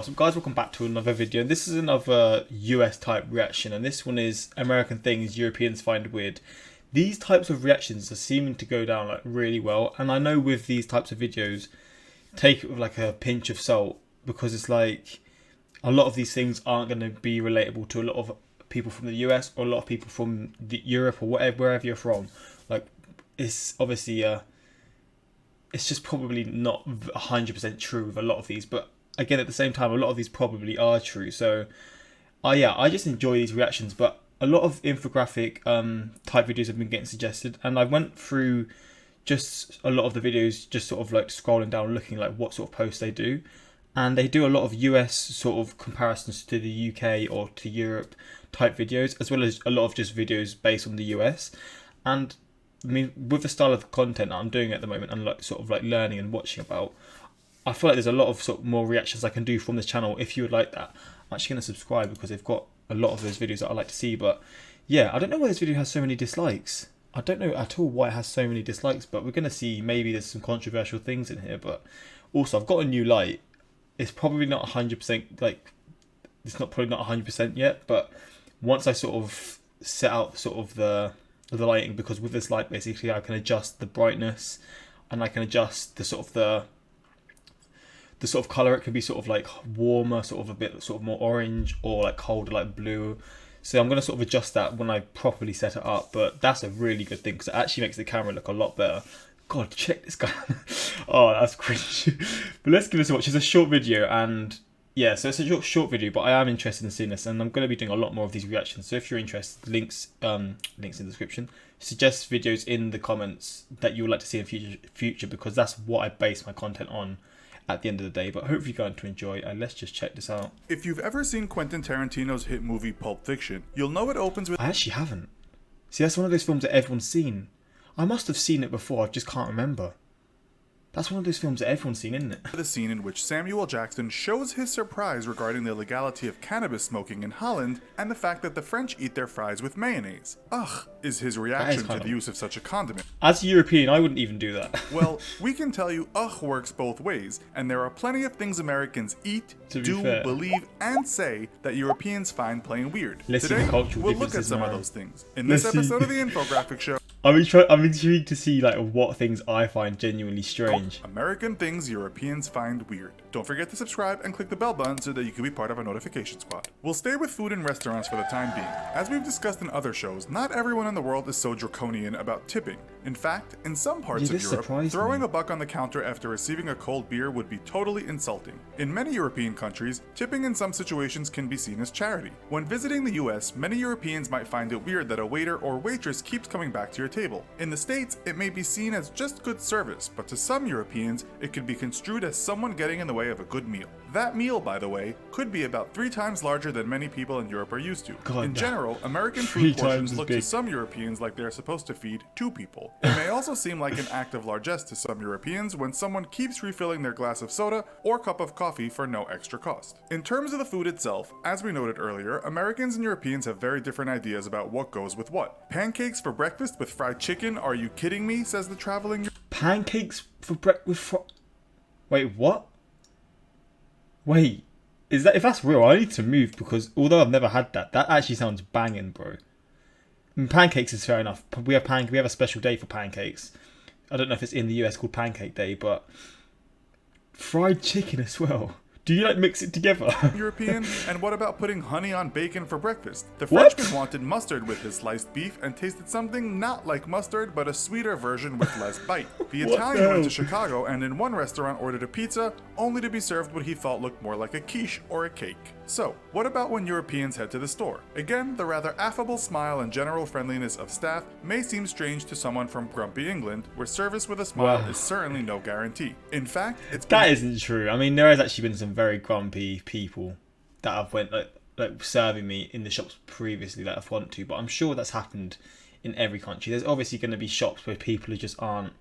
So guys, welcome back to another video. This is another US type reaction, and this one is American things Europeans find weird. These types of reactions are seeming to go down like really well, and I know with these types of videos, take it with like a pinch of salt, because it's like a lot of these things aren't going to be relatable to a lot of people from the US or a lot of people from Europe or whatever, wherever you're from. Like, it's obviously it's just probably not 100% true with a lot of these, but again, at the same time, a lot of these probably are true. So, yeah, I just enjoy these reactions. But a lot of infographic type videos have been getting suggested, and I went through just a lot of the videos, just sort of like scrolling down, looking like what sort of posts they do, and they do a lot of US sort of comparisons to the UK or to Europe type videos, as well as a lot of just videos based on the US. And I mean, with the style of content that I'm doing at the moment, and like sort of like learning and watching about, I feel like there's a lot of sort of more reactions I can do from this channel. If you would like that, I'm actually going to subscribe because they've got a lot of those videos that I like to see. But yeah, I don't know why this video has so many dislikes. I don't know at all why it has so many dislikes, but we're going to see. Maybe there's some controversial things in here. But also, I've got a new light. It's probably not 100%, like, it's not probably not 100% yet, but once I sort of set out sort of the lighting, because with this light basically I can adjust the brightness, and I can adjust the sort of the sort of colour. It can be sort of like warmer, sort of a bit sort of more orange, or like colder, like blue. So I'm going to sort of adjust that when I properly set it up. But that's a really good thing because it actually makes the camera look a lot better. God, check this guy. Oh, that's cringe. But let's give this a watch. It's a short video, and yeah, so it's a short video, but I am interested in seeing this, and I'm going to be doing a lot more of these reactions. So if you're interested, links in the description. Suggest videos in the comments that you would like to see in future, because that's what I base my content on at the end of the day. But hopefully you're going to enjoy, and let's just check this out. If you've ever seen Quentin Tarantino's hit movie Pulp Fiction, you'll know it opens with I actually haven't. See, that's one of those films that everyone's seen. I must have seen it before, I just can't remember. That's one of those films that everyone's seen, isn't it? the scene in which Samuel Jackson shows his surprise regarding the legality of cannabis smoking in Holland and the fact that the French eat their fries with mayonnaise. Ugh, is his reaction to the use of such a condiment. As a European, I wouldn't even do that. Well, we can tell you ugh works both ways, and there are plenty of things Americans eat, do, fair. believe, and say that Europeans find plain weird. Let's see the Today, cultural we'll look at differences some of now. those things. In this Let's see. episode of the Infographic Show, I'm intrigued to see like what things I find genuinely strange. American things Europeans find weird. Don't forget to subscribe and click the bell button so that you can be part of our notification squad. We'll stay with food and restaurants for the time being. As we've discussed in other shows, not everyone in the world is so draconian about tipping. In fact, in some parts Yeah, of this Europe, surprised throwing me. a buck on the counter after receiving a cold beer would be totally insulting. In many European countries, tipping in some situations can be seen as charity. When visiting the US, many Europeans might find it weird that a waiter or waitress keeps coming back to your table. In the States, it may be seen as just good service, but to some Europeans, it could be construed as someone getting in the way of a good meal. That meal, by the way, could be about 3 times larger than many people in Europe are used to. God, in general, American 3 food times portions as look big. to some Europeans like they're supposed to feed 2 people. It may also seem like an act of largesse to some Europeans when someone keeps refilling their glass of soda or cup of coffee for no extra cost. In terms of the food itself, as we noted earlier, Americans and Europeans have very different ideas about what goes with what. Pancakes for breakfast with fried chicken? Are you kidding me? Says the traveling. Pancakes for breakfast. Wait, what? Wait, is that, if that's real, I need to move, because although I've never had that, that actually sounds banging, bro. I mean, pancakes is fair enough. We have a special day for pancakes. I don't know if it's in the US called Pancake Day, but fried chicken as well. Do you like mix it together? European? And what about putting honey on bacon for breakfast? The What? Frenchman wanted mustard with his sliced beef and tasted something not like mustard, but a sweeter version with less bite. The What Italian the went to hell? Chicago and in one restaurant ordered a pizza, only to be served what he thought looked more like a quiche or a cake. So, what about when Europeans head to the store? Again, the rather affable smile and general friendliness of staff may seem strange to someone from grumpy England, where service with a smile Wow. is certainly no guarantee. In fact, it's That isn't true. I mean, there has actually been some very grumpy people that have went like serving me in the shops previously that I've wanted to, but I'm sure that's happened in every country. There's obviously going to be shops where people who just aren't,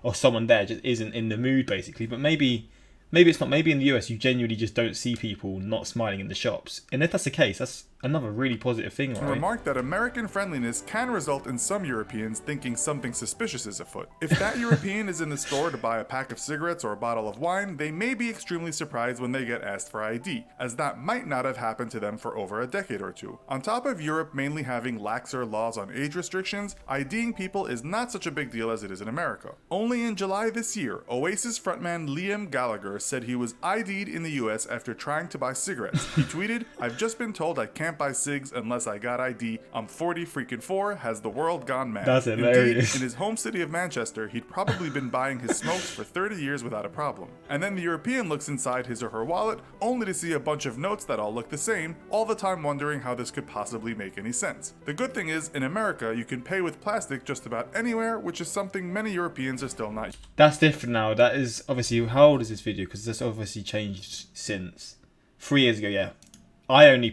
or someone there just isn't in the mood basically. But maybe it's not. Maybe in the US you genuinely just don't see people not smiling in the shops, and if that's the case, another really positive thing, and right? remarked that American friendliness can result in some Europeans thinking something suspicious is afoot. If that European is in the store to buy a pack of cigarettes or a bottle of wine, they may be extremely surprised when they get asked for ID, as that might not have happened to them for over a decade or two. On top of Europe mainly having laxer laws on age restrictions, IDing people is not such a big deal as it is in America. Only in July this year, Oasis frontman Liam Gallagher said he was ID'd in the US after trying to buy cigarettes. He tweeted, "I've just been told I can't buy cigs unless I got ID. I'm 40 freaking 4. Has the world gone mad?" That's hilarious. Indeed, in his home city of Manchester, he'd probably been buying his smokes for 30 years without a problem. And then the European looks inside his or her wallet, only to see a bunch of notes that all look the same, all the time wondering how this could possibly make any sense. The good thing is, in America, you can pay with plastic just about anywhere, which is something many Europeans are still not. That's different now. That is obviously, how old is this video? Because that's obviously changed since 3 years ago. Yeah, I only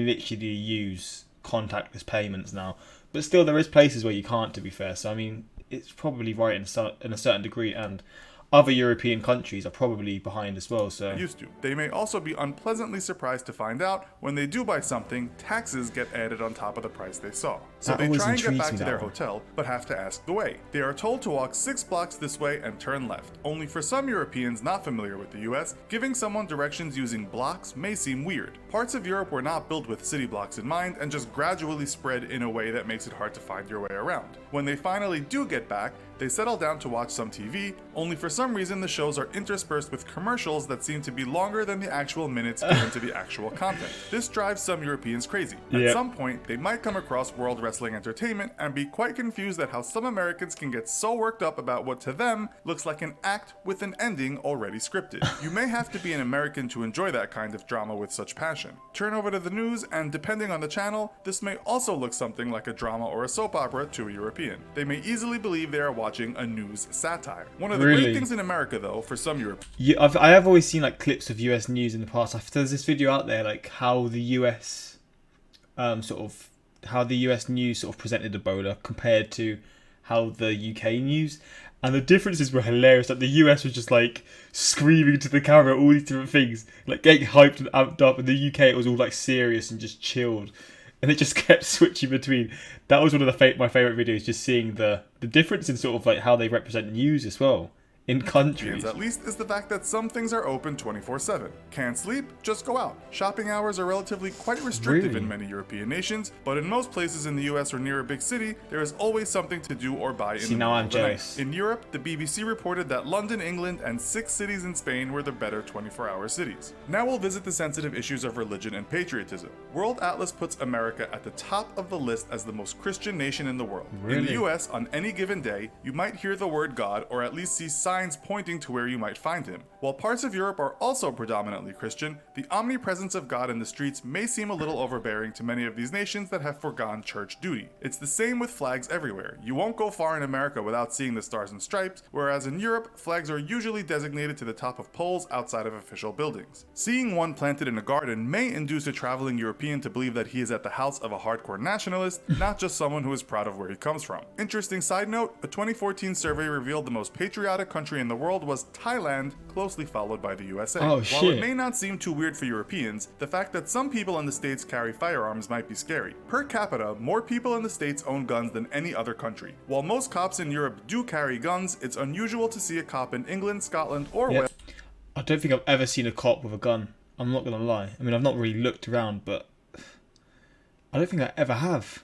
literally use contactless payments now, but still there is places where you can't. To be fair, so I mean, it's probably right in a certain degree, and other European countries are probably behind as well. So Used to. They may also be unpleasantly surprised to find out when they do buy something, taxes get added on top of the price they saw. So That they always try and get intrigues back me, to that their one. hotel, but have to ask the way. They are told to walk 6 blocks this way and turn left. Only for some Europeans not familiar with the US, giving someone directions using blocks may seem weird. Parts of Europe were not built with city blocks in mind and just gradually spread in a way that makes it hard to find your way around. When they finally do get back, they settle down to watch some TV, only for some reason the shows are interspersed with commercials that seem to be longer than the actual minutes given to the actual content. This drives some Europeans crazy. At Yep. some point, they might come across World Wrestling Entertainment and be quite confused at how some Americans can get so worked up about what to them looks like an act with an ending already scripted. You may have to be an American to enjoy that kind of drama with such passion. Turn over to the news, and depending on the channel, this may also look something like a drama or a soap opera to a European. They may easily believe they are watching a news satire. One of the Really? great things in America, though, for some Europeans, I have always seen like clips of US news in the past. There's this video out there like how the US how the US news sort of presented Ebola compared to how the UK news, and the differences were hilarious. Like the US was just like screaming to the camera all these different things, like getting hyped and amped up, and the UK it was all like serious and just chilled, and it just kept switching between. That was one of my favorite videos, just seeing the difference in sort of like how they represent news as well in countries. at least, is the fact that some things are open 24/7. Can't sleep? Just go out. Shopping hours are relatively quite restrictive Really? in many European nations, but in most places in the US or near a big city, there is always something to do or buy in See, the now middle I'm of the night. jealous. In Europe, the BBC reported that London, England, and 6 cities in Spain were the better 24-hour cities. Now we'll visit the sensitive issues of religion and patriotism. World Atlas puts America at the top of the list as the most Christian nation in the world. In the Really? US, on any given day, you might hear the word God or at least see signs pointing to where you might find him. While parts of Europe are also predominantly Christian, the omnipresence of God in the streets may seem a little overbearing to many of these nations that have forgone church duty. It's the same with flags everywhere. You won't go far in America without seeing the stars and stripes, whereas in Europe, flags are usually designated to the top of poles outside of official buildings. Seeing one planted in a garden may induce a traveling European to believe that he is at the house of a hardcore nationalist, not just someone who is proud of where he comes from. Interesting side note, a 2014 survey revealed the most patriotic country in the world was Thailand, closely followed by the USA. Oh, While it shit. may not seem too weird for Europeans, the fact that some people in the States carry firearms might be scary. Per capita, more people in the States own guns than any other country. While most cops in Europe do carry guns, it's unusual to see a cop in England, Scotland, or Yeah. Wales I don't think I've ever seen a cop with a gun. I'm not gonna lie. I mean, I've not really looked around, but I don't think I ever have.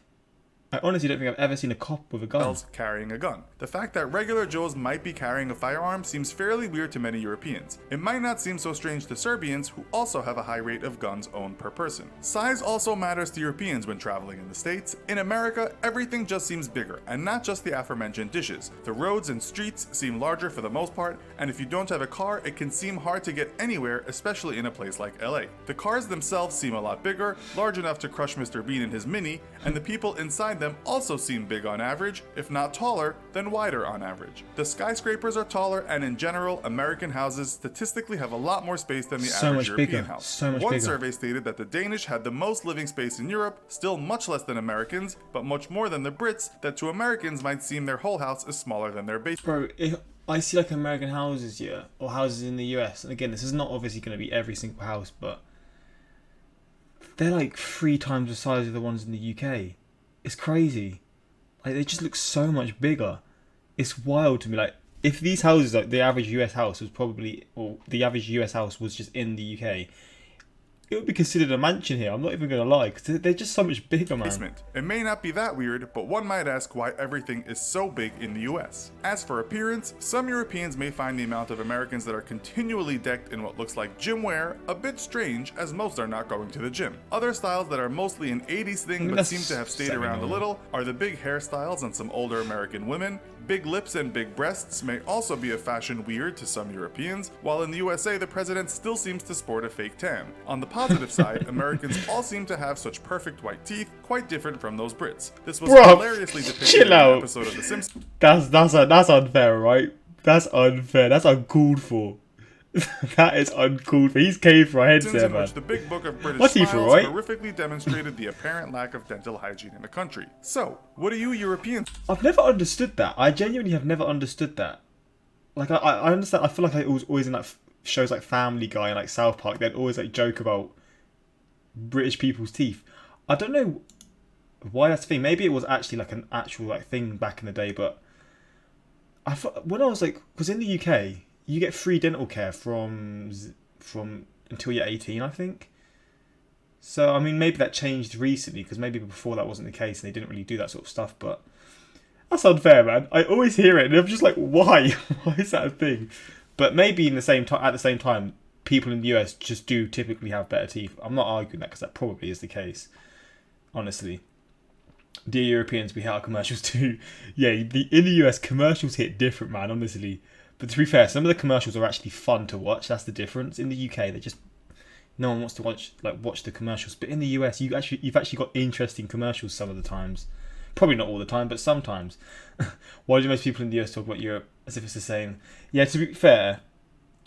I honestly don't think I've ever seen a cop with a gun. carrying a gun. The fact that regular Joes might be carrying a firearm seems fairly weird to many Europeans. It might not seem so strange to Serbians, who also have a high rate of guns owned per person. Size also matters to Europeans when traveling in the States. In America, everything just seems bigger, and not just the aforementioned dishes. The roads and streets seem larger for the most part, and if you don't have a car, it can seem hard to get anywhere, especially in a place like LA. The cars themselves seem a lot bigger, large enough to crush Mr. Bean in his Mini, and the people inside them also seem big on average, if not taller, then wider on average. The skyscrapers are taller, and in general, American houses statistically have a lot more space than the So average much European bigger, house. so much One bigger. survey stated that the Danish had the most living space in Europe, still much less than Americans, but much more than the Brits, that to Americans might seem their whole house is smaller than their basement. Bro, if I see like American houses, yeah, or houses in the US, and again, this is not obviously going to be every single house, but they're like 3 times the size of the ones in the UK. It's crazy. Like they just look so much bigger. It's wild to me. Like if these houses, like the average US house was probably, or the average US house was just in the UK, it would be considered a mansion here. I'm not even gonna lie, because they're just so much bigger, man. Basement. It may not be that weird, but one might ask why everything is so big in the US. As for appearance, some Europeans may find the amount of Americans that are continually decked in what looks like gym wear a bit strange, as most are not going to the gym. Other styles that are mostly an 80s thing but seem to have stayed around a little are the big hairstyles on some older American women. Big lips and big breasts may also be a fashion weird to some Europeans, while in the USA the president still seems to sport a fake tan. On the positive side, Americans all seem to have such perfect white teeth, quite different from those Brits. This was hilariously depicted in an episode of The Simpsons. That's unfair, right? That's unfair. That's uncalled for. That is uncalled for. He's caved for our heads there, man. In which the big book of British smiles horrifically demonstrated the apparent lack of dental hygiene in the country. So, what do you Europeans? I've never understood that. I genuinely have never understood that. Like, I understand. I feel like I was always in like shows like Family Guy and like South Park. They'd always like joke about British people's teeth. I don't know why that's a thing. Maybe it was actually like an actual like thing back in the day, but I thought when I was like, because in the UK. You get free dental care from until you're 18, I think. So, I mean, maybe that changed recently, because maybe before that wasn't the case and they didn't really do that sort of stuff, but that's unfair, man. I always hear it and I'm just like, why? Why is that a thing? But maybe at the same time, people in the US just do typically have better teeth. I'm not arguing that, because that probably is the case, honestly. Dear Europeans, we hate our commercials too. Yeah, in the US, commercials hit different, man, honestly. But to be fair, some of the commercials are actually fun to watch. That's the difference. In the UK, no one wants to watch the commercials. But in the US, you've actually got interesting commercials some of the times. Probably not all the time, but sometimes. Why do most people in the US talk about Europe as if it's the same? Yeah, to be fair,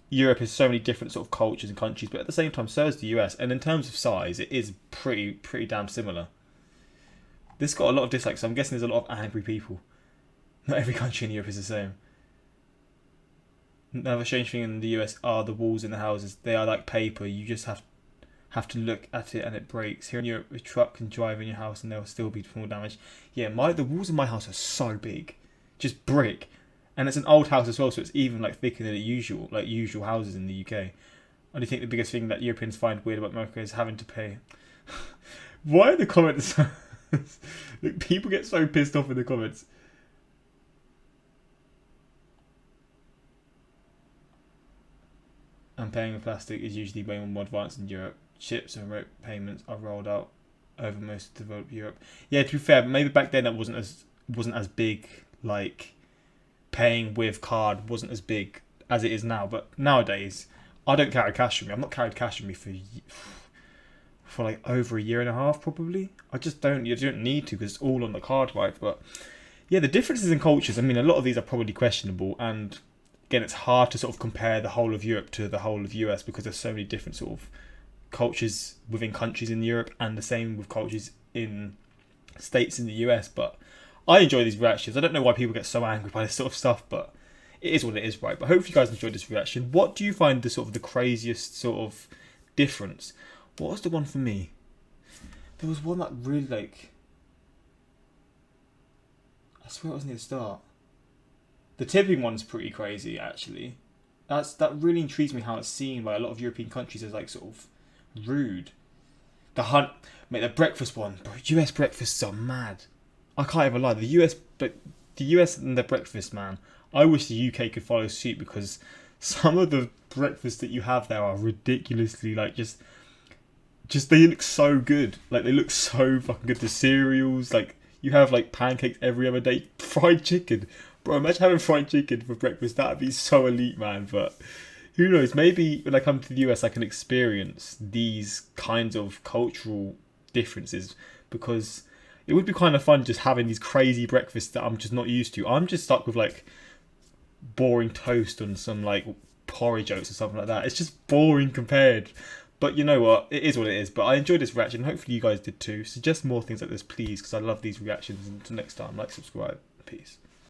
Europe has so many different sort of cultures and countries, but at the same time, so is the US. And in terms of size, it is pretty damn similar. This got a lot of dislikes, so I'm guessing there's a lot of angry people. Not every country in Europe is the same. Another strange thing in the US are the walls in the houses. They are like paper. You just have to look at it and it breaks. Here in Europe, a truck can drive in your house and there will still be small damage. Yeah, the walls in my house are so big, just brick, and it's an old house as well, so it's even like thicker than usual houses in the UK. I do think the biggest thing that Europeans find weird about America is having to pay. Why are the comments? Look, people get so pissed off in the comments. And paying with plastic is usually way more advanced in Europe. Chips and rope payments are rolled out over most of developed Europe. Yeah, to be fair, maybe back then that wasn't as big. Like paying with card wasn't as big as it is now. But nowadays, I don't carry cash with me. I've not carried cash with me for like over a year and a half probably. I just don't. You don't need to, because it's all on the card, right? But yeah, the differences in cultures. I mean, a lot of these are probably questionable, and again, it's hard to sort of compare the whole of Europe to the whole of US, because there's so many different sort of cultures within countries in Europe, and the same with cultures in states in the US. But I enjoy these reactions. I don't know why people get so angry by this sort of stuff, but it is what it is, right? But hopefully you guys enjoyed this reaction. What do you find the craziest sort of difference? What was the one for me? There was one that really like, I swear it was near the start. The tipping one's pretty crazy, actually. That really intrigues me, how it's seen by a lot of European countries as like sort of rude. The breakfast one, bro. US breakfasts are mad. I can't even lie. The US and their breakfast, man. I wish the UK could follow suit, because some of the breakfasts that you have there are ridiculously like just they look so good. Like they look so fucking good. The cereals, like you have like pancakes every other day, fried chicken. Bro, imagine having fried chicken for breakfast. That'd be so elite, man. But who knows? Maybe when I come to the US, I can experience these kinds of cultural differences, because it would be kind of fun just having these crazy breakfasts that I'm just not used to. I'm just stuck with like boring toast on some like porridge oats or something like that. It's just boring compared. But you know what? It is what it is. But I enjoyed this reaction. Hopefully you guys did too. Suggest more things like this, please, because I love these reactions. And until next time, like, subscribe. Peace.